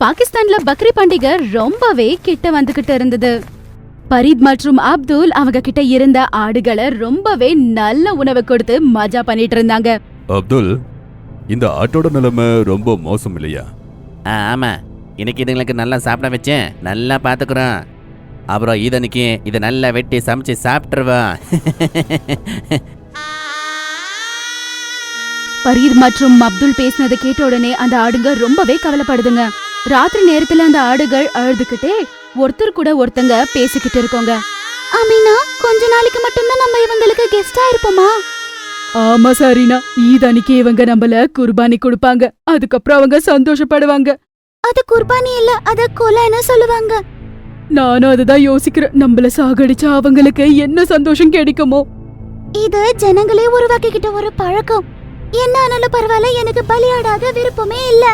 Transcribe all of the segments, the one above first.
பாகிஸ்தான்ல பக்ரி பண்டிகை ரொம்பவே கிட்ட வந்துகிட்டு இருந்தது. பரீத் மற்றும் அப்துல் அவங்க கிட்ட இருந்த ஆடுகளை ரொம்பவே நல்ல உணவு கொடுத்து மஜா பண்ணிட்டு இருந்தாங்க. அப்துல், இந்த ஆட்டோட நிலைமை ரொம்ப மோசம் இல்லையா? ஆமா, இன்னைக்கு இதுங்களுக்கு நல்லா சாப்பிட வச்சேன், நல்லா பாத்துக்கிறோம். அப்புறம் ஈதனுக்கு இதை நல்லா வெட்டி சமைச்சு சாப்பிட்டுருவோம். பரீத் மற்றும் அப்துல் பேசினதை கேட்ட உடனே அந்த ஆடுங்க ரொம்பவே கவலைப்படுதுங்க. ராத்திரி நேரத்துல அந்த ஆடுகள் அழுதுகிட்டே ஒருத்தர் கூட ஒருத்தங்க பேசிக்கிட்டு இருக்கோங்க. அமீனா, கொஞ்ச நாளைக்கு மட்டும்தான் நம்ம இவங்களுக்கு கெஸ்டா இருப்போமா? ஆமா சரினா, ஈதனிக்கு இவங்க நம்மள குர்பானி கொடுப்பாங்க. அதுக்கப்புறம் அவங்க சந்தோஷப்படுவாங்க. அது குர்பானி இல்ல, அத கொலைன்னு சொல்லுவாங்க. நானும் அதுதான் யோசிக்கிறேன். நம்மள சாகடிச்சா அவங்களுக்கு என்ன சந்தோஷம் கிடைக்குமோ? இது ஜனங்களே உருவாக்கிக்கிட்ட ஒரு பழக்கம். என்ன ஆனாலும் பரவாயில்ல, எனக்கு பலியாடாத விருப்பமே இல்ல.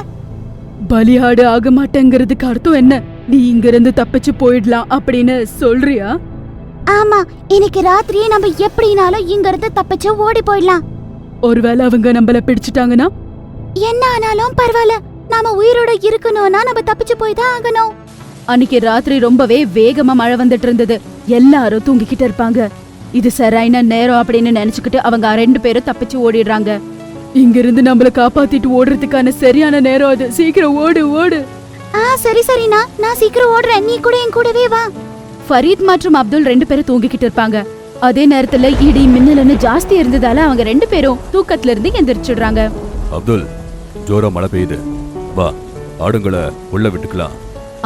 பலியாடு ஆக மாட்டேங்கிறதுக்கு அர்த்தம் என்ன? நீ இங்க இருந்து தப்பிச்சு போயிடலாம் அப்படின்னு சொல்றியா? ஆமா, இன்னைக்கு ராத்திரியே நம்ம எப்படினாலும் இங்க இருந்து தப்பிச்சு ஓடி போயிடலாம். ஒருவேளை அவங்க நம்மள பிடிச்சிட்டாங்கன்னா? என்ன ஆனாலும் பரவாயில்ல, நாம உயிரோட இருக்கணும்னா நம்ம தப்பிச்சு போய் தான் ஆகணும். அன்னைக்கு ராத்திரி ரொம்பவே வேகமா மழை வந்துட்டு இருந்தது. எல்லாரும் தூங்கிக்கிட்டு இருப்பாங்க. இது சரியான நேரம் அப்படின்னு நினைச்சுக்கிட்டு அவங்க 2 பேரும் தப்பிச்சு ஓடிடுறாங்க. இங்க இருந்து நம்மள காப்பாத்திட்டு ஓடுறதுக்கான சரியான நேரம் அது. சீக்கிரம் ஓடு ஓடு. சரி சரினா, நான் சீக்கிரம் ஓடுறேன், நீ கூட என் கூடவே வா. ஃபரீத் மற்றும் அப்துல் 2 பேரும் தூங்கிக்கிட்டு இருப்பாங்க. அதே நேரத்துல இடி மின்னல்னு ஜாஸ்தி இருந்ததால அவங்க 2 பேரும் தூக்கத்துல இருந்து எந்திரிச்சிடுறாங்க. அப்துல், ஜோரா மழை பெய்யுது, வா ஆடுங்களை உள்ள விட்டுக்கலாம்.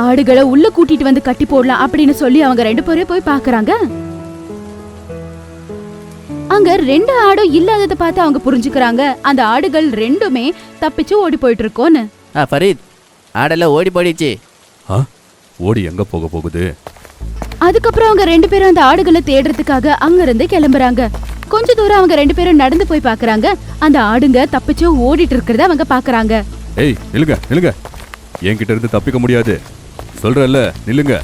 ஆடுகளை உள்ள கூட்டிட்டு வந்து கட்டி போடலாம் அப்படின்னு சொல்லி அவங்க 2 பேரும் போய் பாக்குறாங்க. அங்க 2 ஆடும் இல்லாதத பார்த்து அவங்க புரிஞ்சுக்கிறாங்க அந்த ஆடுகள் 2மே தப்பிச்சு ஓடி போயிட்டு இருக்கோன்னு. ஃபரீத், ஆடெல்லாம் ஓடி போயிடுச்சு. ஓடி எங்க போக போகுது? அதுக்கப்புறம் அவங்க 2 பேரும் அந்த ஆடுகளை தேடுறதுக்காக அங்க இருந்து கிளம்புறாங்க. கொஞ்ச தூரம் அவங்க 2 பேரும் நடந்து போய் பாக்குறாங்க. அந்த ஆடுங்க தப்பிச்சு ஓடிட்டு இருக்கிறத அவங்க பாக்குறாங்க. ஏய் நில்லுங்க நில்லுங்க, என்கிட்ட இருந்து தப்பிக்க முடியாது சொல்றல்ல, நில்லுங்க.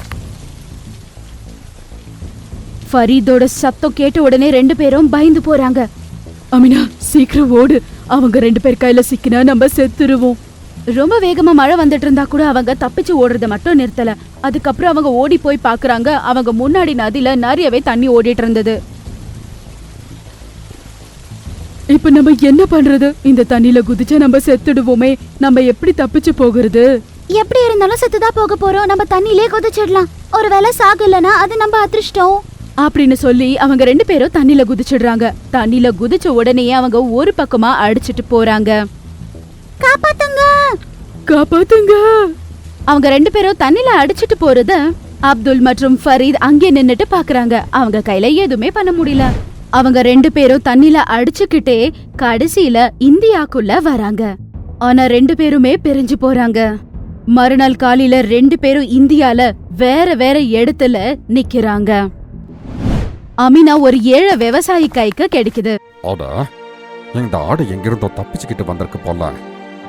ஃபரீதோட சத்தம் கேட்ட உடனே 2 பேரும் பயந்து போறாங்க. அமினா, சீக்கிரம் ஓடு, அவங்க 2 பேர் கையில சிக்கினா நம்ம செத்துருவோம். ரொம்ப வேகமா மழை வந்துட்டு இருந்தா கூட அவங்க தப்பிச்சு ஓடுறத மட்டும் நிறுத்தல. அதுக்கப்புறம் அவங்க ஓடி போய் பாக்குறாங்க. அவங்க முன்னாடி நதியில நிறையவே தண்ணி ஓடிட்டு இருந்தது. இப்ப நம்ம என்ன பண்றது? இந்த தண்ணியில குதிச்சா நம்ம செத்துடுவோமே, நம்ம எப்படி தப்பிச்சு போகிறது? எப்படி இருந்தாலும் செத்துதான் போக போறோம், நம்ம தண்ணியிலே குதிச்சிடலாம். ஒருவேளை சாகலனா அது நம்ம அதிர்ஷ்டம் அப்படின்னு சொல்லி அவங்க 2 பேரும் தண்ணில குதிச்சிடுறாங்க. தண்ணில குதிச்ச உடனே அவங்க ஒரு பக்கமா அடிச்சிட்டு போறாங்க. காப்பாத்துங்க காப்பாத்துங்க. அவங்க 2 பேரும் தண்ணில அடிச்சிட்டு போறத அப்துல் மற்றும் ஃபரீத் அங்கே நின்னுட்டு பாக்குறாங்க. அவங்க கையில எதுவுமே பண்ண முடியல. அவங்க 2 பேரும் தண்ணில அடிச்சுக்கிட்டே கடைசியில இந்தியாக்குள்ள வராங்க. ஆனா 2 பேருமே பிரிஞ்சு போறாங்க. மறுநாள் காலையில 2 பேரும் இந்தியால வேற வேற இடத்துல நிக்கிறாங்க. அமினா ஒரு ஏழை விவசாயி கைக்கு கிடைக்குது. இந்த ஆடு எங்கிருந்தோ தப்பிச்சுக்கிட்டு வந்திருக்கு போல,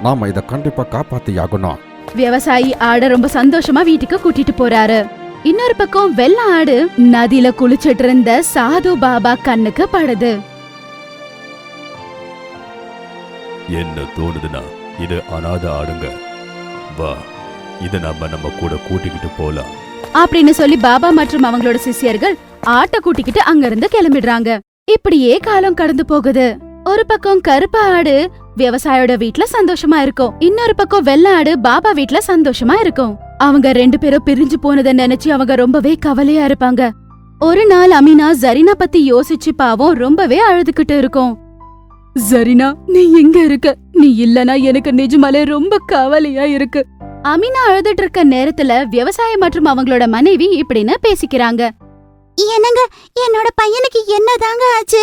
நாம இத கண்டிப்பா காப்பாத்தி ஆகணும். விவசாயி ஆட ரொம்ப சந்தோஷமா வீட்டுக்கு கூட்டிட்டு போறாரு. இன்னொரு பக்கம் வெள்ள ஆடு நதியில குளிச்சிட்டு இருந்த சாது பாபா கண்ணுக்கு படுது. என்ன தோணுதுன்னா, இது அனாதை ஆடுங்க, வா இத நம்ம கூட கூட்டிக்கிட்டு போலாம் அப்படின்னு சொல்லி பாபா மற்றும் அவங்களோட சிஷ்யர்கள் ஆட்டை கூட்டிக்கிட்டு அங்க இருந்து கிளம்பிடுறாங்க. இப்படியே காலம் கடந்து போகுது. ஒரு பக்கம் கருப்பு ஆடு விவசாயோட வீட்ல சந்தோஷமா இருக்கும். இன்னொரு பக்கம் வெள்ள ஆடு பாபா வீட்ல சந்தோஷமா இருக்கும். அவங்க 2 பேரும் பிரிஞ்சு போனதை நினைச்சு அவங்க ரொம்பவே கவலையா இருப்பாங்க. ஒரு நாள் அமீனா ஜரீனா பத்தி யோசிச்சு பாவம் ரொம்பவே அழுதுகிட்டு இருக்கும். ஜரீனா, நீ எங்க இருக்க? நீ இல்லனா எனக்கு நிஜமாலே ரொம்ப கவலையா இருக்கு. அமீனா அழுதுட்டு இருக்க நேரத்துல விவசாயம் மற்றும் அவங்களோட மனைவி இப்படின்னு பேசிக்கிறாங்க. என்னங்க, என்னோட பையனுக்கு என்னதாங்க ஆச்சு?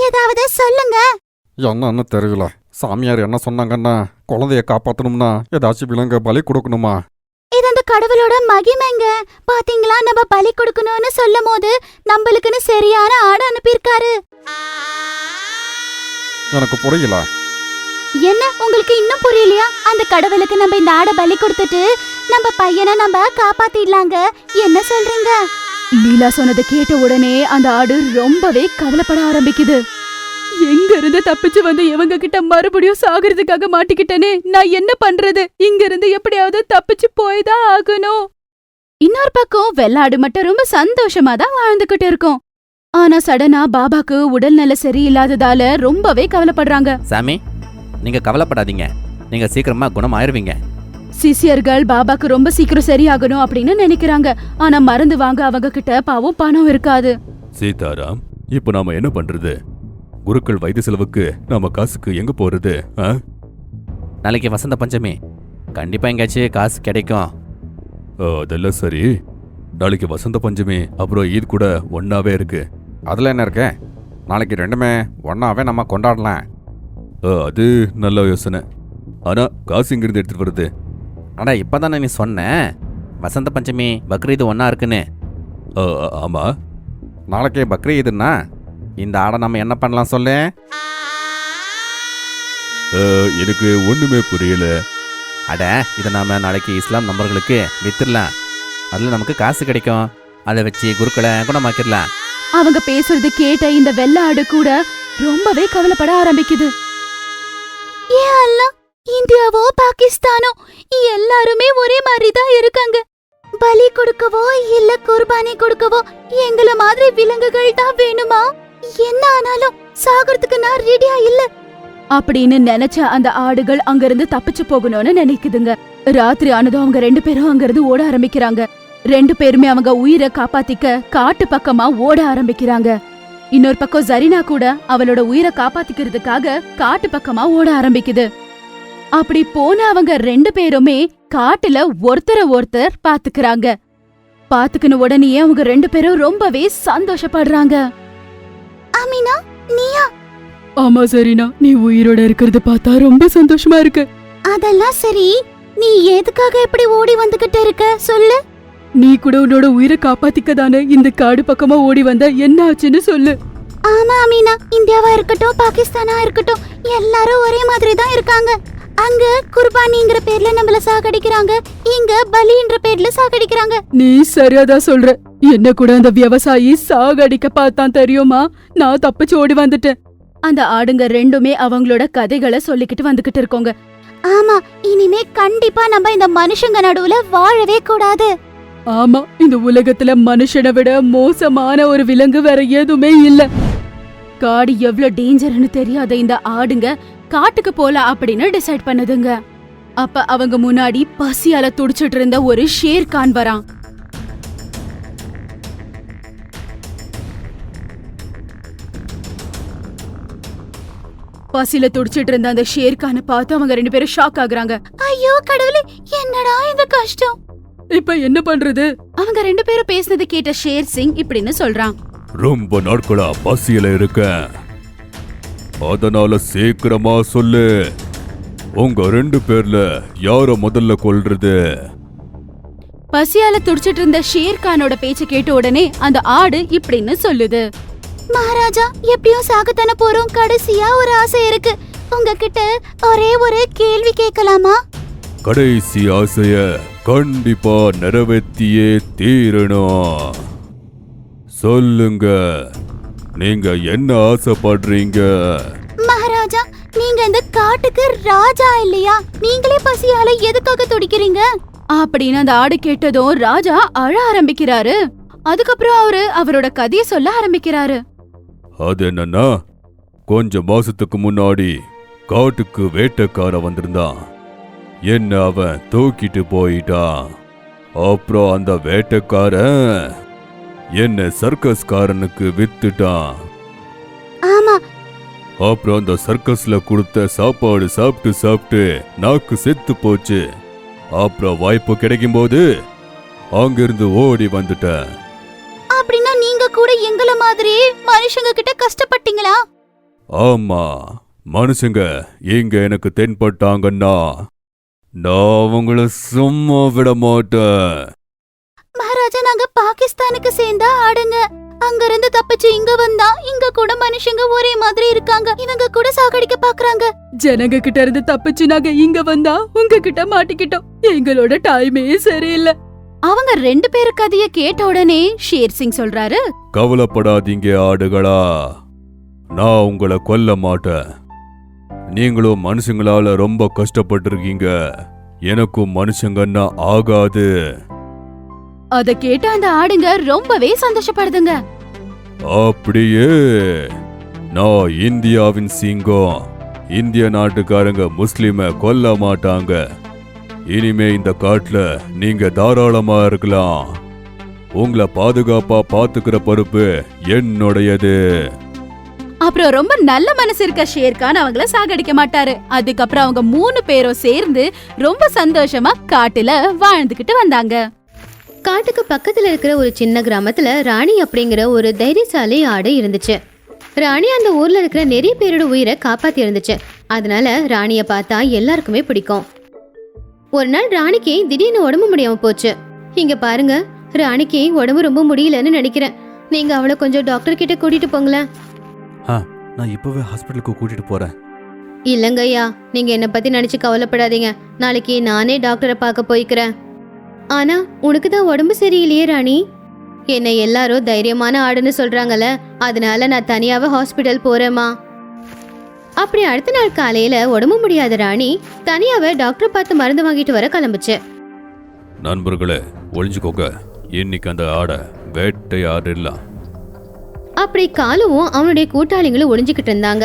ஏதாவது சொல்லுங்க. என்னன்னு தெரியல. சாமியார் என்ன சொன்னாங்கன்னா, குழந்தைய காப்பாத்தணும்னா ஏதாச்சும் விலங்க பலி கொடுக்கணுமா? இது அந்த கடவுளோட மகிமைங்க. பாத்தீங்களா, நம்ம பலி கொடுக்கணும்னு சொல்லும் போது நம்மளுக்குன்னு சரியான ஆடு அனுப்பியிருக்காரு. எனக்கு புரியல. என்ன, உங்களுக்கு இன்னும் புரியலையா? அந்த கடவுளுக்கு நம்ம இந்த ஆடை பலி கொடுத்துட்டு நம்ம பையனை நம்ம காப்பாத்திடலாங்க. என்ன சொல்றீங்க? லீலா சொன்னதை கேட்ட உடனே அந்த ஆடு ரொம்பவே கவலைப்பட ஆரம்பிக்குது. எங்க இருந்து தப்பிச்சு வந்து இவங்க கிட்ட மறுபடியும் சாகிறதுக்காக மாட்டிக்கிட்டேனே. நான் என்ன பண்றது? இங்க இருந்து எப்படியாவது தப்பிச்சு போய்தான் ஆகணும். இன்னொரு பக்கம் வெள்ளாடு மட்டும் ரொம்ப சந்தோஷமா தான் வாழ்ந்துகிட்டு இருக்கும். ஆனா சடனா பாபாக்கு உடல்நல சரியில்லாததால ரொம்பவே கவலைப்படுறாங்க. சாமி, நீங்க கவலைப்படாதீங்க, நீங்க சீக்கிரமா குணமாயிருவீங்க. சிஷியர்கள் பாபாக்கு ரொம்ப சீக்கிரம் சரியாகணும் அப்படின்னு நினைக்கிறாங்க. ஆனா மருந்து வாங்க அவங்க கிட்ட பாவம் பணம் இருக்காது. சீதாராம், இப்போ நாம என்ன பண்றது? குருக்கள் வைத்திய செலவுக்கு நாம காசுக்கு எங்க போறது? நாளைக்கு வசந்த பஞ்சமி, கண்டிப்பா எங்கேயாச்சும் காசு கிடைக்கும். அதெல்லாம் சரி. நாளைக்கு வசந்த பஞ்சமி அப்புறம் ஈத் கூட ஒன்னாவே இருக்கு. அதில் என்ன இருக்கு? நாளைக்கு ரெண்டுமே ஒன்றாவே நம்ம கொண்டாடலாம். அது நல்ல யோசனை. ஆனா காசு இங்கிருந்து எடுத்துட்டு வருது? அடா இப்பதானே நீ சொன்ன வசந்த பஞ்சமி பக்ரீது ஒன்னா இருக்குன்னு. ஆமா. நாளைக்கு பக்ரீதுன்னா இந்த ஆடை நம்ம என்ன பண்ணலாம் சொல்லு? எனக்கு ஒண்ணுமே புரியல. அட இதை நாம நாளைக்கு இஸ்லாம் நம்பர்களுக்கு வித்துடலாம். அதுல நமக்கு காசு கிடைக்கும். அதை வச்சு குருக்களை குணமாக்கிடலாம். அவங்க பேசுறது கேட்ட இந்த வெள்ளாடு கூட ரொம்பவே கவலைப்பட ஆரம்பிக்குது. ஏன் அல்லா, இந்தியாவோ பாகிஸ்தானோ எல்லாருமே ஒரே மாதிரி தான் இருக்காங்க. பலி கொடுக்கவோ இல்ல குர்பானி கொடுக்கவோ எங்கள மாதிரி விலங்குகள் தான் வேணுமா? என்ன ஆனாலும் சாகிறதுக்கு நான் ரெடியா இல்ல அப்படின்னு நினைச்ச அந்த ஆடுகள் அங்கிருந்து தப்பிச்சு போகணும்னு நினைக்குதுங்க. ராத்திரி ஆனதும் அவங்க 2 பேரும் அங்கிருந்து ஓட ஆரம்பிக்கிறாங்க. 2 பேருமே அவங்க உயிரை காப்பாத்திக்க காட்டு பக்கமா ஓட ஆரம்பிக்கிறாங்க. இன்னொரு பக்கம் ஜரினா கூட அவளோட உயிரை காப்பாத்திக்கிறதுக்காக காட்டு பக்கமா ஓட ஆரம்பிக்குது. அப்படி போன அவங்க 2 பேருமே காட்டுல ஒருத்தர் பாத்துக்கிறாங்க. பாத்துக்கின உடனே அவங்க 2 பேரும் ரொம்பவே சந்தோஷப்படுறாங்க. அமீனா, நீயா? ஆமா சரினா, நீ உயிரோட இருக்கிறத பார்த்தா ரொம்ப சந்தோஷமா இருக்கு. அதெல்லாம் சரி, நீ எதுக்காக இப்படி ஓடி வந்துகிட்டு இருக்க சொல்லு. நீ கூட உன்னோட உயிரை காப்பாத்திக்க தானே இந்த காடு பக்கமா ஓடி வந்த, என்ன ஆச்சுன்னு சொல்லு. ஆமா அமீனா, இந்தியாவா இருக்கட்டும் பாகிஸ்தானா இருக்கட்டும் எல்லாரும் ஒரே மாதிரி தான் இருக்காங்க. அங்க குர்பானிங்கிற பேர்ல நம்மள சாகடிக்கிறாங்க, இங்க பலின்ற பேர்ல சாகடிக்கிறாங்க. நீ சரியாதான் சொல்ற. என்ன கூட அந்த விவசாயி சாகடிக்க பார்த்தான் தெரியுமா? நான் தப்பிச்சு ஓடி வந்துட்டேன். அந்த ஆடுங்க 2மே அவங்களோட கதைகளை சொல்லிக்கிட்டு வந்துகிட்டு இருக்கோங்க. ஆமா, இனிமே கண்டிப்பா நம்ம இந்த மனுஷங்க நடுவுல வாழவே கூடாது. ஆமா, இந்த உலகத்துல மனுஷனை விட மோசமான ஒரு விலங்கு வேற எதுவுமே இல்ல. காடு எவ்வளவு டேஞ்சர்னு தெரியாத இந்த ஆடுங்க காட்டுக்கு போலாம் அப்படின்னு டிசைட் பண்ணுதுங்க. அப்ப அவங்க முன்னாடி பசியால துடிச்சிட்டு இருந்த ஒரு ஷேர்கான் வரான். பசியில துடிச்சிட்டு இருந்த அந்த ஷேர்கானை பார்த்து அவங்க 2 பேரும் ஷாக் ஆகுறாங்க. ஐயோ கடவுளே, என்னடா இந்த கஷ்டம், இப்ப என்ன பண்றது? அவங்க 2 பேரும் பேசினது கேட்ட ஷேர் சிங் இப்படின்னு சொல்றான். ரொம்ப நாட்களா பசியில இருக்கேன், அதனால சீக்கிரமா சொல்லு, உங்க 2 பேர்ல யார முதல்ல கொல்றது? பசியால துடிச்சிட்டு இருந்த ஷேர்கானோட பேச்ச கேட்ட உடனே அந்த ஆடு இப்படின்னு சொல்லுது. மகாராஜா, எப்படியும் சாகத்தான போறோம். கடைசியா ஒரு ஆசை இருக்கு, உங்ககிட்ட ஒரே ஒரு கேள்வி கேட்கலாமா? கடைசி ஆசைய கண்டிப்பா நிறைவேற்றியே தீரணும். சொல்லுங்க, நீங்க என்ன ஆசைப்படுறீங்க? மகாராஜா, நீங்க இந்த காட்டுக்கு ராஜா இல்லையா? நீங்களே பசியால எதுக்காக துடிக்கிறீங்க அப்படின்னு அந்த ஆடு கேட்டதும் ராஜா அழ ஆரம்பிக்கிறாரு. அதுக்கப்புறம் அவரோட கதைய சொல்ல ஆரம்பிக்கிறாரு. அது என்னன்னா, கொஞ்ச மாசத்துக்கு முன்னாடி காட்டுக்கு வேட்டைக்கார வந்திருந்தான். என்ன அவன் தூக்கிட்டு போயிட்டான். அப்புறம் அந்த வேட்டைக்காரன் என்ன சர்க்கஸ்காரனுக்கு வித்துட்டான். ஆமா. அப்புறம் அந்த சர்க்கஸ்ல கொடுத்த சாப்பாடு சாப்பிட்டு நாக்கு செத்து போச்சு. அப்புறம் வாய்ப்பு கிடைக்கும் போது அங்கிருந்து ஓடி வந்துட்டேன். அப்படின்னா நீங்க கூட எங்கள மாதிரி மனுஷங்க கிட்ட கஷ்டப்பட்டீங்களா? ஆமா, மனுஷங்க இங்க எனக்கு தென்பட்டாங்கன்னா நான் அவங்கள சும்மா விட மாட்டேன். மகாராஜா, நாங்க பாகிஸ்தானுக்கு சேர்ந்தா ஆடுங்க. அங்க இருந்து தப்பிச்சு இங்க வந்தா இங்க கூட மனுஷங்க ஒரே மாதிரி இருக்காங்க, இவங்க கூட சாகடிக்க பாக்குறாங்க. ஜனங்க கிட்ட இருந்து தப்பிச்சு நாங்க இங்க வந்தா உங்க கிட்ட மாட்டிக்கிட்டோம். எங்களோட டைமே சரியில்லை. அவங்க 2 பேரு கதைய கேட்ட உடனே ஷேர் சிங் சொல்றாரு. கவலைப்படாதீங்க ஆடுகளா, நான் உங்களை கொல்ல மாட்டேன். நீங்களும் மனுஷங்களால ரொம்ப கஷ்டப்பட்டிருக்கீங்க. எனக்கும் மனுஷங்கன்னா ஆகாது. அத கேட்ட அந்த ஆடுங்க ரொம்பவே சந்தோஷப்படுதுங்க. அப்படியே நான் இந்தியாவின் சிங்கம். இந்திய நாட்டுக்காரங்க முஸ்லிம கொல்ல மாட்டாங்க. இனிமே இந்த காட்டுல நீங்க தாராளமா இருக்கலாம். உங்களை பாதுகாப்பா பாத்துக்கிற பொறுப்பு என்னுடையது. அப்புறம் ரொம்ப நல்ல மனசு இருக்க ஷேர்கான் அவங்கள சாகடிக்க மாட்டாரு. அதுக்கப்புறம் அவங்க 3 பேரும் சேர்ந்து ரொம்ப சந்தோஷமா காட்டுல வாழ்ந்துகிட்டு வந்தாங்க. காட்டுக்கு பக்கத்துல இருக்கிற ஒரு சின்ன கிராமத்துல ராணி அப்படிங்கிற ஒரு தைரியசாலி ஆடு இருந்துச்சு. ராணி அந்த ஊர்ல இருக்கிற நிறைய பேரோட உயிரை காப்பாத்தி இருந்துச்சு. அதனால ராணிய பார்த்தா எல்லாருக்குமே பிடிக்கும். ஒரு நாள் ராணிக்கு திடீர்னு உடம்பு முடியாம போச்சு. இங்க பாருங்க, ராணிக்கு உடம்பு ரொம்ப முடியலன்னு நினைக்கிறேன். நீங்க அவளை கொஞ்சம் டாக்டர் கிட்ட கூட்டிட்டு போங்களேன். நான் இப்பவே ஹாஸ்பிட்டலுக்கு கூட்டிட்டு போறேன். இல்லங்கய்யா, நீங்க என்ன பத்தி நினைச்சு கவலைப்படாதீங்க. நாளைக்கு நானே டாக்டரை பார்க்க போய்க்கிறேன். ஆனா உனக்கு தான் உடம்பு சரியில்லையே ராணி. என்னை எல்லாரும் தைரியமான ஆடுன்னு சொல்றாங்கல்ல, அதனால நான் தனியாவே ஹாஸ்பிட்டல் போறேம்மா. அப்படி அடுத்த நாள் காலையில உடம்பு முடியாத ராணி தனியாவே டாக்டர் பார்த்து மருந்து வாங்கிட்டு வர கிளம்புச்சு. நண்பர்களே, ஒளிஞ்சுக்கோங்க. இன்னைக்கு அந்த ஆடை வேட்டையாடிடலாம். அப்படி காலுவும் அவனுடைய கூட்டாளிகளும் ஒளிஞ்சுக்கிட்டு இருந்தாங்க.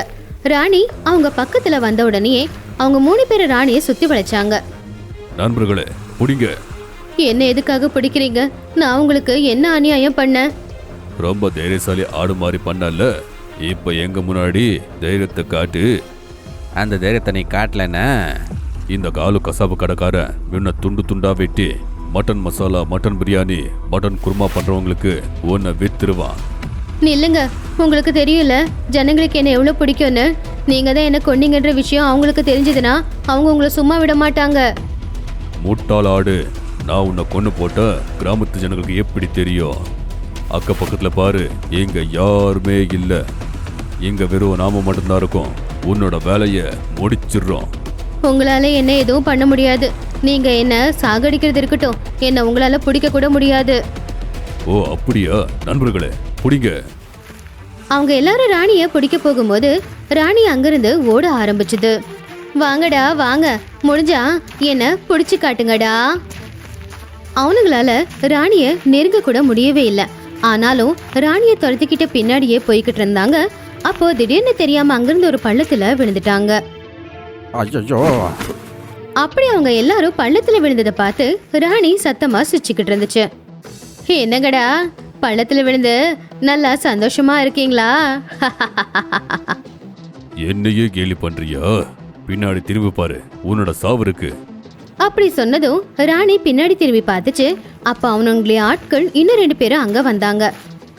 ராணி அவங்க பக்கத்துல வந்த உடனே அவங்க 3 பேர் ராணியை சுத்தி வளைச்சாங்க. நண்பர்களே, புடிங்க. என்ன எதுக்காக பிடிக்கிறீங்க? நான் உங்களுக்கு என்ன அநியாயம் பண்ணேன்? ரொம்ப தைரியசாலி ஆடு மாதிரி பண்ணல. இப்ப எங்க முன்னாடி தைரியத்தை காட்டு. அந்த தைரியத்தை நீ காட்டலன்னா இந்த காலு கசாப்பு கடைக்காரன் முன்ன துண்டு துண்டா வெட்டி mutton masala, mutton biryani, mutton kurma பண்றவங்களுக்கு ஒன்ன வித்துருவான். நில்லுங்க, உங்களுக்கு தெரியல ஜனங்களுக்கு என்ன எவ்வளவு பிடிக்கும்னு. நீங்க தான் என்ன கொன்னீங்கன்ற விஷயம் அவங்களுக்கு தெரிஞ்சதுன்னா அவங்க உங்களை சும்மா விட மாட்டாங்க. முட்டாள் ஆடு, நான் உன்னை கொண்டு போட்ட கிராமத்து ஜனங்களுக்கு எப்படி தெரியும்? அக்க பக்கத்துல பாரு, இங்க யாருமே இல்ல. இங்க வெறும் நாம மட்டும்தான் இருக்கும். உன்னோட வேலைய முடிச்சிடுறோம். உங்களால என்ன எதுவும் பண்ண முடியாது. நீங்க என்ன சாகடிக்கிறது இருக்கட்டும், என்ன உங்களால பிடிக்க கூட முடியாது. ஓ அப்படியா? நண்பர்களே, புடிங்க. அவங்க எல்லாரும் ராணிய பிடிக்க போகும்போது ராணி அங்கிருந்து ஓட ஆரம்பிச்சுது. வாங்கடா வாங்க, முடிஞ்சா என்ன பிடிச்சு காட்டுங்கடா. அவனுங்களால ராணிய நெருங்க கூட முடியவே இல்லை. ஆனாலும் ராணிய துரத்திக்கிட்ட பின்னாடியே போய்கிட்டு இருந்தாங்க. அப்போ திடீர்னு தெரியாம அங்கிருந்து ஒரு பள்ளத்துல விழுந்துட்டாங்க. ஐயோ, அப்படி அவங்க எல்லாரும் பள்ளத்துல விழுந்ததை பார்த்து ராணி சத்தமா சிரிச்சுக்கிட்டு இருந்துச்சு. என்னங்கடா, பள்ளத்துல விழுந்து நல்லா சந்தோஷமா இருக்கீங்களா? என்னையே கேலி பண்றியா? பின்னாடி திரும்பி பாரு, உன்னோட சாவு இருக்கு. அப்படி சொன்னதும் ராணி பின்னாடி திரும்பி பார்த்துச்சு. அப்ப அவனுடைய ஆட்கள் இன்னும் 2 பேரும் அங்க வந்தாங்க.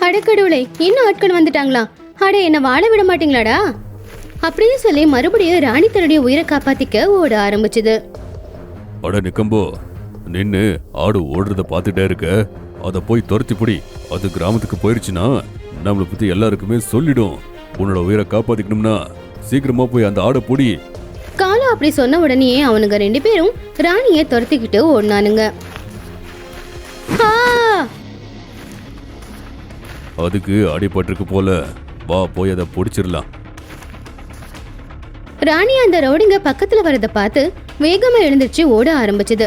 அடக்கடவுளே, இன்னும் ஆட்கள் வந்துட்டாங்களா? அட, என்ன வாழ விட மாட்டீங்களாடா? அப்படின்னு சொல்லி மறுபடியும் ராணி தன்னுடைய உயிரை காப்பாத்திக்க ஓட ஆரம்பிச்சுது. அட நிக்கம்போ, நின்னு ஆடு ஓடுறத பார்த்துட்டே இருக்க. அதை போய் துரத்தி பிடி. அது கிராமத்துக்கு போயிருச்சுன்னா நம்மளை பத்தி எல்லாருக்குமே சொல்லிடும். உன்னோட உயிரை காப்பாத்திக்கணும்னா சீக்கிரமா போய் அந்த ஆடை பிடி. காலு அப்படி சொன்ன உடனே அவனுங்க 2 பேரும் ராணியை துரத்திக்கிட்டு ஓடினானுங்க. அதுக்கு அடிபட்டிருக்கு போல. வா, போய் அதை பிடிச்சிடலாம். ராணி அந்த ரவுடிங்க பக்கத்துல வரத பார்த்து வேகமா எழுந்திருச்சு ஓட ஆரம்பிச்சது.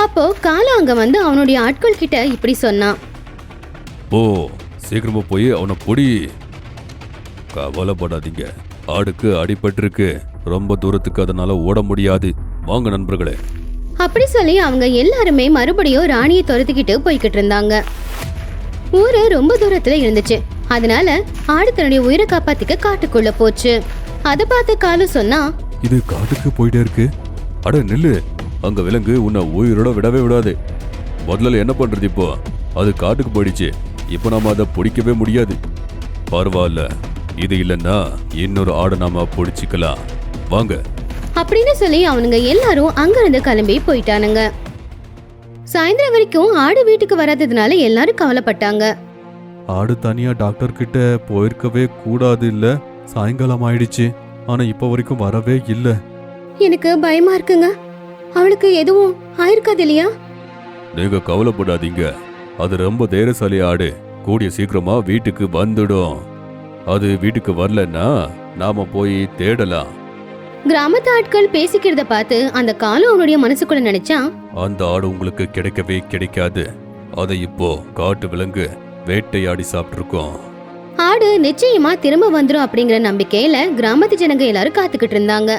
அப்போ காலு அங்க வந்து அவனுடைய ஆட்கள் கிட்ட இப்படி சொன்னான். ஓ, சீக்கிரமா போய் அவனை பொடி. கவலைப்படாதீங்க, ஆடுக்கு அடிபட்டிருக்கு. ரொம்ப தூரத்துக்கு அதனால ஓட முடியாது. வாங்க நண்பர்களே. அப்படி சொல்லி அவங்க எல்லாருமே மறுபடியும் ராணியை துரத்திக்கிட்டு போய்கிட்டு இருந்தாங்க. ஊரு ரொம்ப தூரத்துல இருந்துச்சு. அதனால ஆடு தன்னுடைய உயிரை காப்பாத்திக்க காட்டுக்குள்ள போச்சு. அதை பார்த்து காலு சொன்னா, இது காட்டுக்கு போயிட்டே இருக்கு. அட நில்லு, அங்க விலங்கு உன்னை உயிரோட விடவே விடாது. முதல்ல என்ன பண்றது? இப்போ அது காட்டுக்கு போயிடுச்சு. இப்போ நாம அதை பிடிக்கவே முடியாது. பரவாயில்ல, இது இல்லைன்னா இன்னொரு ஆடை நாம பிடிச்சிக்கலாம். வாங்க அப்படின்னு சொல்லி அவனுங்க எல்லாரும் அங்கிருந்து கிளம்பி போயிட்டானுங்க. சாயந்தரம் வரைக்கும் ஆடு வீட்டுக்கு வராததுனால எல்லாரும் கவலைப்பட்டாங்க. ஆடு தனியா டாக்டர் கிட்ட போயிருக்கவே கூடாது இல்ல? சாயங்காலம் ஆயிடுச்சு, ஆனா இப்ப வரைக்கும் வரவே இல்ல. எனக்கு பயமா இருக்குங்க. அவளுக்கு எதுவும் ஆயிருக்காது இல்லையா? நீங்க கவலைப்படாதீங்க, அது ரொம்ப தைரியசாலி ஆடு. கூடிய சீக்கிரமா வீட்டுக்கு வந்துடும். அது வீட்டுக்கு வரலன்னா நாம போய் தேடலாம். கிராமத்து ஆட்கள் பேசிக்கிறத பார்த்து அந்த காலு அவனுடைய மனசுக்குள்ள நினைச்சான், அந்த ஆடு உங்களுக்கு கிடைக்கவே கிடைக்காது. அதை இப்போ காட்டு விலங்கு வேட்டையாடி சாப்பிட்டுருக்கோம். ஆடு நிச்சயமா திரும்ப வந்துரும் அப்படிங்கிற நம்பிக்கையில கிராமத்து ஜனங்க எல்லாரும் காத்துக்கிட்டு இருந்தாங்க.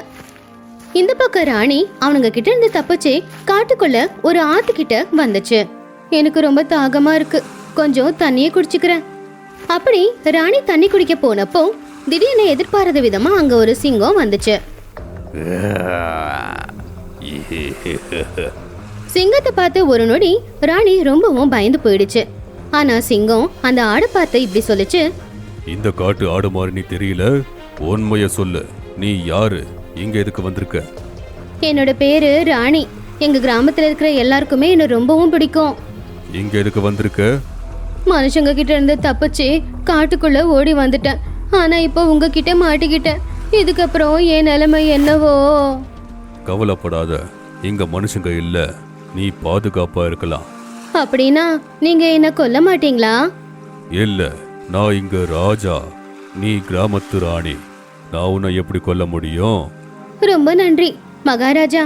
இந்த பக்கம் ராணி அவனுங்க கிட்ட இருந்து தப்பிச்சு காட்டுக்குள்ள ஒரு ஆத்துக்கிட்ட வந்துச்சு. எனக்கு ரொம்ப தாகமா இருக்கு, கொஞ்சம் தண்ணியை குடிச்சுக்கிறேன். அப்படி ராணி தண்ணி குடிக்க போனப்போ திடீர்னு எதிர்பாராத விதமா அங்க ஒரு சிங்கம் வந்துச்சு. சிங்கத்தை பார்த்து ஒரு நொடி ராணி ரொம்பவும் பயந்து போயிடுச்சு. ஆனா சிங்கம் அந்த ஆடை பார்த்து இப்படி சொல்லுச்சு, இந்த காட்டு ஆடு மாதிரி நீ தெரியல, உண்மைய சொல்லு. நீ யாரு, இங்க எதுக்கு வந்திருக்க? என்னோட பேரு ராணி. எங்க கிராமத்துல இருக்கிற எல்லாருக்குமே என்ன ரொம்பவும் பிடிக்கும். இங்க எதுக்கு வந்திருக்க? மனுஷங்க கிட்ட இருந்து தப்பிச்சு காட்டுக்குள்ள ஓடி வந்துட்டேன். ஆனா இப்போ உங்ககிட்ட மாட்டிக்கிட்டேன். இதுக்கப்புறம் என் நிலைமை என்னவோ. கவலைப்படாத, இங்க மனுஷங்க இல்ல, நீ பாதுகாப்பா இருக்கலாம். அப்படின்னா நீங்க என்ன கொல்ல மாட்டீங்களா? இல்ல, நான் இங்க ராஜா, நீ கிராமத்து ராணி. நான் உன்னை எப்படி கொல்ல முடியும்? ரொம்ப நன்றி மகாராஜா.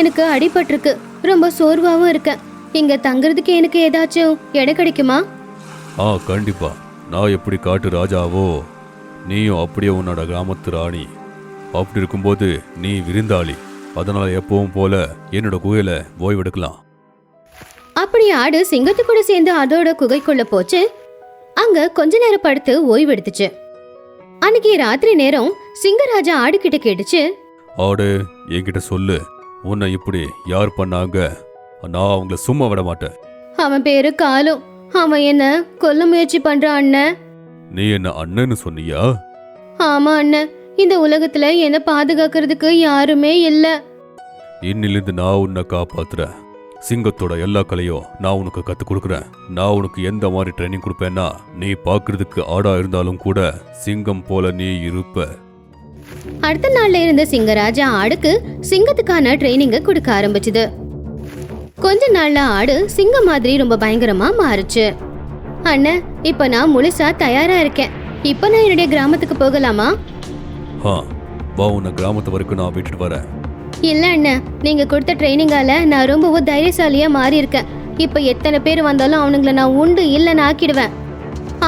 எனக்கு அடிபட்டிருக்கு, ரொம்ப சோர்வாவும் இருக்கேன். இங்க தங்குறதுக்கு எனக்கு ஏதாச்சும் இடம் கிடைக்குமா? கண்டிப்பா. நான் எப்படி காட்டு ராஜாவோ, நீயும் அப்படியே உன்னோட கிராமத்து ராணி. அப்படி இருக்கும்போது நீ விருந்தாளி. அதனால எப்பவும் போல என்னோட குகையில ஓய்வெடுக்கலாம். அப்படி ஆடு சிங்கத்து கூட சேர்ந்து அதோட குகைக்குள்ள போச்சு. அங்க கொஞ்ச நேரம் படுத்து ஓய்வெடுத்துச்சு. அன்னைக்கு ராத்திரி நேரம் சிங்கராஜா ஆடு கிட்ட கேட்டுச்சு, ஆடு, என்கிட்ட சொல்லு, உன்னை இப்படி யார் பண்ணாங்க? நான் அவங்கள சும்மா விட மாட்டேன். அவன் பேரு காலு. அவன் என்ன கொல்ல முயற்சி பண்றான் அண்ணன். நீ என்ன அண்ணன்னு சொன்னியா? ஆமா அண்ணன், இந்த உலகத்துல என்ன பாதுகாக்கிறதுக்கு யாருமே இல்ல. இன்னிலிருந்து நான் உன்னை காப்பாத்துறேன். சிங்கத்தோட எல்லா கலையும் நான் உனக்கு கத்து கொடுக்குறேன். நான் உனக்கு எந்த மாதிரி ட்ரைனிங் கொடுப்பேன்னா, நீ பாக்குறதுக்கு ஆடா இருந்தாலும் கூட சிங்கம் போல நீ இருப்ப. அடுத்த நாள்ல இருந்த சிங்கராஜா ஆடுக்கு சிங்கத்துக்கான ட்ரைனிங்க கொடுக்க ஆரம்பிச்சுது. கொஞ்ச நாள்ல ஆடு சிங்கம் மாதிரி ரொம்ப பயங்கரமா மாறுச்சு. அண்ணன், இப்ப நான் முழுசா தயாரா இருக்கேன். இப்ப நான் என்னுடைய கிராமத்துக்கு போகலாமா? வா, உன்னை கிராமத்து வரைக்கும் நான் விட்டுட்டு வரேன். இல்ல அண்ணன், நீங்க கொடுத்த ட்ரைனிங்கால நான் ரொம்பவும் தைரியசாலியா மாறி இருக்கேன். இப்ப எத்தனை பேர் வந்தாலும் அவனுங்களை நான் உண்டு இல்லைன்னு ஆக்கிடுவேன்.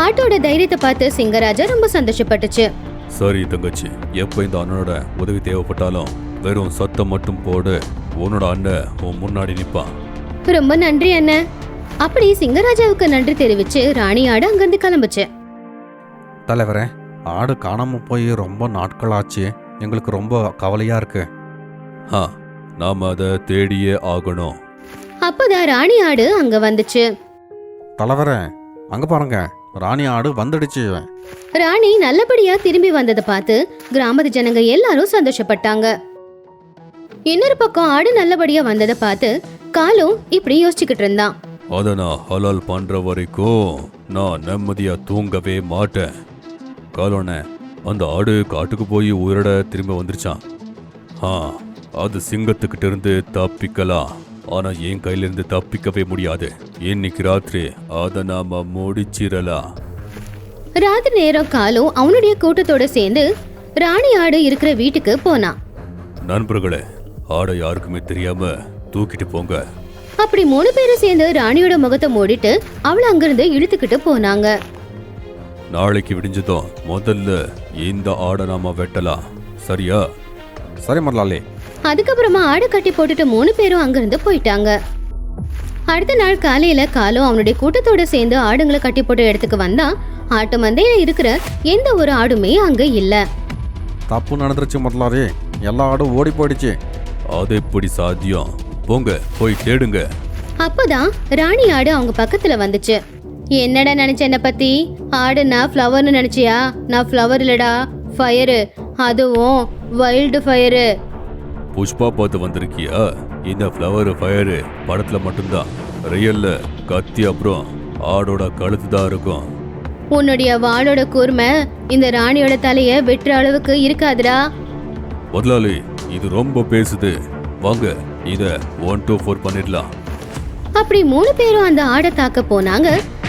ஆட்டோட தைரியத்தை பார்த்து சிங்கராஜா ரொம்ப சந்தோஷப்பட்டுச்சு. சரி தங்கச்சி, எப்ப இந்த அண்ணனோட உதவி தேவைப்பட்டாலும் வெறும் சத்தம் மட்டும் போடு. உன்னோட அண்ணன் உன் முன்னாடி நிப்பான். ரொம்ப நன்றி அண்ணன். அப்படி சிங்கராஜாவுக்கு நன்றி தெரிவிச்சு ராணி ஆடு அங்கிருந்து கிளம்புச்சு. தலைவரே, ஆடு காணாம போய் ரொம்ப நாட்கள் ஆச்சு. எங்களுக்கு ரொம்ப கவலையா இருக்கு. நாம அதை தேடியே ஆகணும். அப்பதான் ராணி ஆடு அங்க வந்துச்சு. தலைவரே, அங்க பாருங்க, ராணி ஆடு வந்துடுச்சு. ராணி நல்லபடியா திரும்பி வந்ததை பார்த்து கிராமத்து ஜனங்க எல்லாரும் சந்தோஷப்பட்டாங்க. இன்னொரு பக்கம் ஆடு நல்லபடியா வந்ததை பார்த்து காலும் இப்படி யோசிச்சுக்கிட்டு இருந்தான். அதை நான் ஹலால் பண்ற வரைக்கும் நான் நிம்மதியா தூங்கவே மாட்டேன். காலோனே, அந்த ஆடு காட்டுக்கு போய் உயிரோட திரும்ப வந்துருச்சான். அது சிங்கத்துக்கிட்ட இருந்து தப்பிக்கலாம், ஆனா என் கையில இருந்து தப்பிக்கவே முடியாது. இன்னைக்கு ராத்திரி அதை நாம முடிச்சிடலாம். ராத்திரி நேரம் காலும் அவனுடைய கூட்டத்தோட சேர்ந்து ராணி ஆடு இருக்கிற வீட்டுக்கு போனான். நண்பர்களே, ஆடை யாருக்குமே தெரியாம தூக்கிட்டு போங்க. அப்படி 3 பேரும் சேர்ந்து ராணியோட முகத்தை மூடிட்டு அவளை அங்கிருந்து இழுத்துக்கிட்டு போனாங்க. நாளைக்கு விடிஞ்சதும் முதல்ல இந்த ஆடை நாம வெட்டலாம், சரியா? சரி முதலாளி. அதுக்கப்புறமா ஆடை கட்டி போட்டுட்டு 3 பேரும் அங்கிருந்து போயிட்டாங்க. அடுத்த நாள் காலையில காலும் அவனுடைய கூட்டத்தோட சேர்ந்து ஆடுங்களை கட்டி போட்ட இடத்துக்கு வந்தா ஆட்டு மந்தையில இருக்கிற எந்த ஒரு ஆடுமே அங்க இல்ல. தப்பு நடந்துருச்சு முதலாளி, எல்லா ஆடும் ஓடி போயிடுச்சு. அது எப்படி சாத்தியம்? போங்க, போய் தேடுங்க. அப்பதான் ராணி ஆடு அவங்க பக்கத்துல வந்துச்சு. என்னடா நினைச்ச என்ன பத்தி? ஆடுனா ஃப்ளவர்னு நினைச்சியா? நான் ஃப்ளவர் இல்லடா, ஃபயரு, அதுவும் வைல்டு ஃபயரு. புஷ்பா பார்த்து வந்திருக்கியா? இந்த ஃப்ளவர் ஃபயரு படத்துல மட்டும்தான், ரியல்ல கத்தி அப்புறம் ஆடோட கழுத்து தான் இருக்கும். உன்னுடைய வாளோட கூர்மை இந்த ராணியோட தலைய வெட்டுற அளவுக்கு இருக்காதுடா. முதலாளி, இது ரொம்ப பேசுது. வாங்க, இத 1 2 4 பண்ணிடலாம். அப்படி 3 பேரும் அந்த ஆடை தாக்க போனாங்க.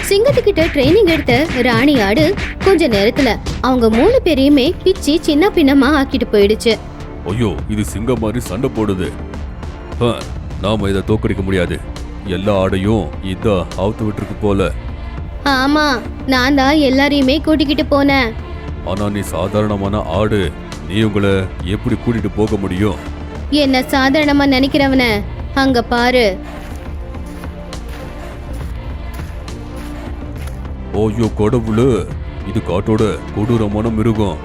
சிங்கத்துக்கிட்ட ட்ரைனிங் எடுத்த ராணி ஆடு கொஞ்ச நேரத்துல அவங்க 3 பேரையுமே பிச்சு சின்ன பின்னமா ஆக்கிட்டு போயிடுச்சு. ஐயோ, இது சிங்கம் மாதிரி சண்டை போடுது. நாம இதை தோக்கடிக்க முடியாது. எல்லா ஆடையும் இதா அவுத்து விட்டுருக்கு போல. ஆமா, நான் தான் எல்லாரையுமே கூட்டிக்கிட்டு போனேன். ஆனா நீ சாதாரணமான ஆடு, நீ உங்களை எப்படி கூட்டிட்டு போக முடியும்? என்ன சாதாரணமா நினைக்கிறவன அங்க பாரு. ஓய்யோ கடவுளு, இது காட்டோட கொடூரமான மிருகம்.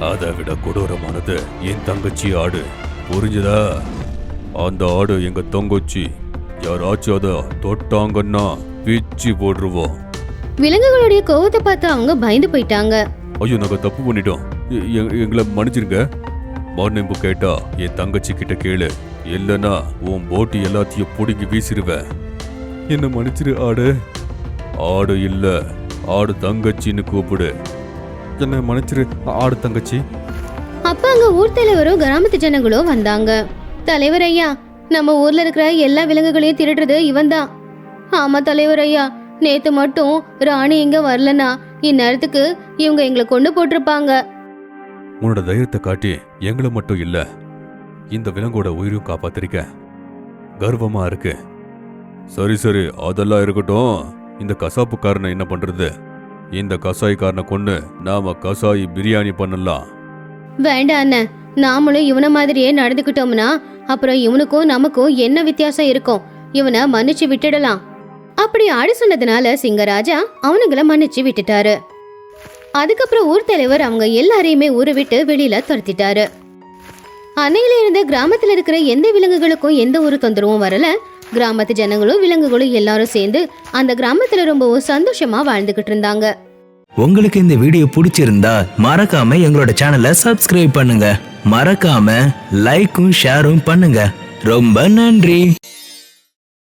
அதை விட கொடூரமானது என் தங்கச்சி ஆடு, புரிஞ்சுதா? அந்த ஆடு எங்க தங்கச்சி. யாராச்சும் அதை தொட்டாங்கன்னா பிச்சு போட்டுருவோம். விலங்குகளுடைய கோவத்தை பார்த்து அவங்க பயந்து போயிட்டாங்க. ஐயோ, நாங்க தப்பு பண்ணிட்டோம். எங்களை மன்னிச்சிருங்க. மன்னிப்பு கேட்டா என் தங்கச்சி கிட்ட கேளு, இல்லைன்னா உன் போட்டு எல்லாத்தையும் பிடுங்கி வீசிடுவேன். என்ன மன்னிச்சிரு ஆடு. ஆடு இல்ல, ஆடு தங்கச்சின்னு கூப்பிடு. என்ன மன்னிச்சிரு ஆடு தங்கச்சி. அப்ப அங்க ஊர் தலைவரும் கிராமத்து ஜனங்களும் வந்தாங்க. தலைவர் ஐயா, நம்ம ஊர்ல இருக்கிற எல்லா விலங்குகளையும் திருடுறது இவன் தான். ஆமா தலைவர் ஐயா, நேத்து மட்டும் ராணி இங்க வரலனா இந்நேரத்துக்கு இவங்க எங்களை கொண்டு போட்டிருப்பாங்க. உன்னோட தைரியத்தை காட்டி எங்களை மட்டும் இல்ல, இந்த விலங்கோட உயிரையும் காப்பாத்திருக்க. கர்வமா இருக்கு. சரி சரி, அதெல்லாம் இருக்கட்டும். இந்த கசாப்புக்காரனை என்ன பண்றது? இந்த கசாய்க்காரனை கொண்டு நாம கசாயி பிரியாணி பண்ணலாம். வேண்டாம் அண்ணன், நாமளும் இவனை மாதிரியே நடந்துக்கிட்டோம்னா அப்புறம் இவனுக்கும் நமக்கும் என்ன வித்தியாசம் இருக்கும்? இவனை மன்னிச்சு விட்டுடலாம். அப்படி ஆடி சொன்னதுனால சிங்கராஜா அவனுங்களை மன்னிச்சு விட்டுட்டாரு. அதுக்கப்புறம் ஊர் தலைவர் அவங்க எல்லாரையுமே ஊரை விட்டு வெளியில துரத்திட்டாரு. அன்னையில இருந்து கிராமத்துல இருக்கிற எந்த விலங்குகளுக்கும் எந்த ஒரு தொந்தரவும் வரல. கிராமத்து ஜனங்களும் விலங்குகளும் எல்லாரும் சேர்ந்து அந்த கிராமத்துல ரொம்பவும் சந்தோஷமா வாழ்ந்துகிட்டு இருந்தாங்க. உங்களுக்கு இந்த வீடியோ பிடிச்சிருந்தா மறக்காம எங்களோட சேனலை சப்ஸ்கிரைப் பண்ணுங்க. மறக்காம லைக்கும் ஷேரும் பண்ணுங்க. ரொம்ப நன்றி.